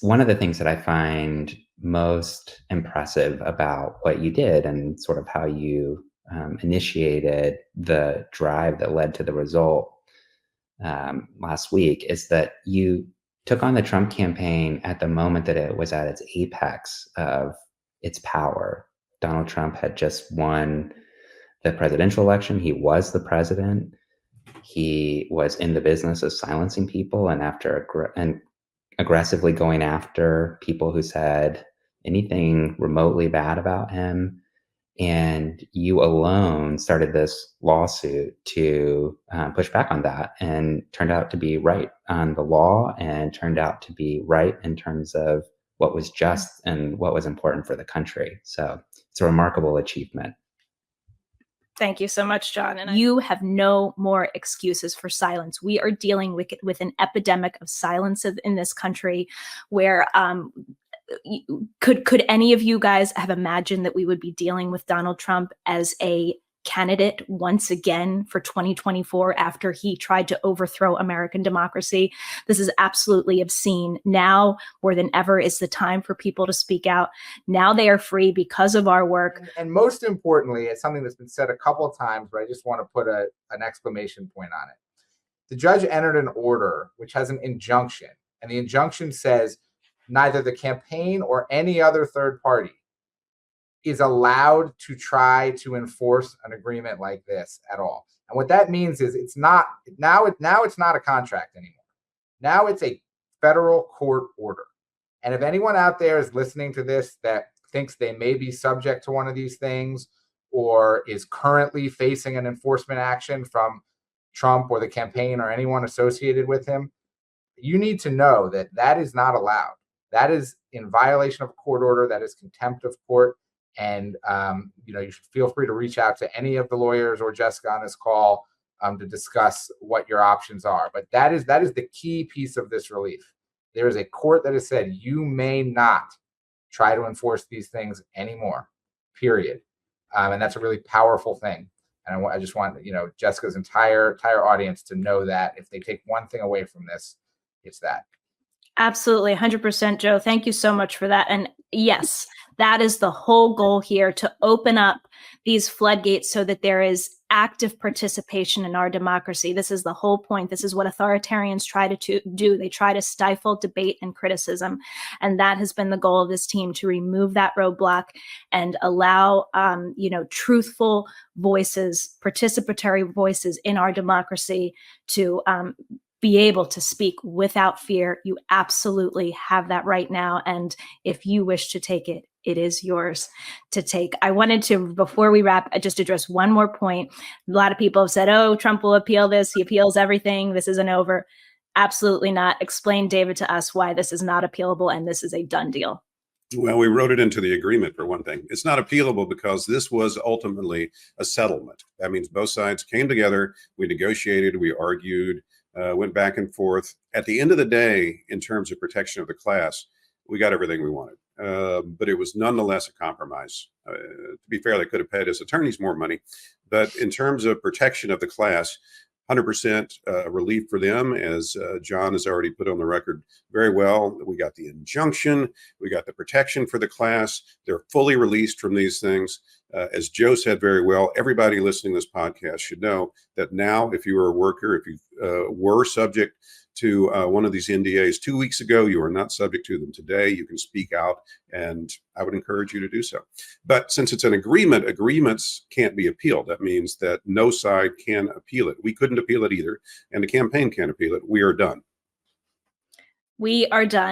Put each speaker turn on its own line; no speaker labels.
one of the things that I find most impressive about what you did and sort of how you initiated the drive that led to the result last week is that you took on the Trump campaign at the moment that it was at its apex of its power. Donald Trump had just won the presidential election. He was the president. He was in the business of silencing people and aggressively going after people who said anything remotely bad about him. And you alone started this lawsuit to push back on that, and turned out to be right on the law, and turned out to be right in terms of what was just and what was important for the country. So it's a remarkable achievement.
Thank you so much, John. And you have no more excuses for silence. We are dealing with an epidemic of silence in this country where could any of you guys have imagined that we would be dealing with Donald Trump as a candidate once again for 2024 after he tried to overthrow American democracy? This is absolutely obscene. Now more than ever is the time for people to speak out. Now they are free because of our work.
And most importantly, it's something that's been said a couple of times, but I just want to put an exclamation point on it. The judge entered an order which has an injunction, and the injunction says neither the campaign or any other third party is allowed to try to enforce an agreement like this at all. And what that means is it's not a contract anymore. Now it's a federal court order. And if anyone out there is listening to this that thinks they may be subject to one of these things, or is currently facing an enforcement action from Trump or the campaign or anyone associated with him, you need to know that that is not allowed. That is in violation of a court order. That is contempt of court. And you should feel free to reach out to any of the lawyers or Jessica on this call to discuss what your options are. But that is the key piece of this relief. There is a court that has said you may not try to enforce these things anymore, period. And that's a really powerful thing. And I just want Jessica's entire audience to know that if they take one thing away from this, it's that.
Absolutely, 100%, Joe. Thank you so much for that. And yes, that is the whole goal here, to open up these floodgates so that there is active participation in our democracy. This is the whole point. This is what authoritarians try to do. They try to stifle debate and criticism. And that has been the goal of this team, to remove that roadblock and allow, truthful voices, participatory voices in our democracy to be able to speak without fear. You absolutely have that right now. And if you wish to take it, it is yours to take. I wanted to, before we wrap, just address one more point. A lot of people have said, oh, Trump will appeal this. He appeals everything. This isn't over. Absolutely not. Explain, David, to us why this is not appealable and this is a done deal.
Well, we wrote it into the agreement, for one thing. It's not appealable because this was ultimately a settlement. That means both sides came together, we negotiated, we argued, went back and forth. At the end of the day, in terms of protection of the class, we got everything we wanted. But it was nonetheless a compromise. To be fair, they could have paid his attorneys more money. But in terms of protection of the class, 100% relief for them, as John has already put on the record very well. We got the injunction, we got the protection for the class. They're fully released from these things. As Joe said very well, everybody listening to this podcast should know that now, if you were a worker, if you were subject to one of these NDAs 2 weeks ago, you are not subject to them today. You can speak out, and I would encourage you to do so. But since it's an agreement, agreements can't be appealed. That means that no side can appeal it. We couldn't appeal it either, and the campaign can't appeal it. We are done.
We are done.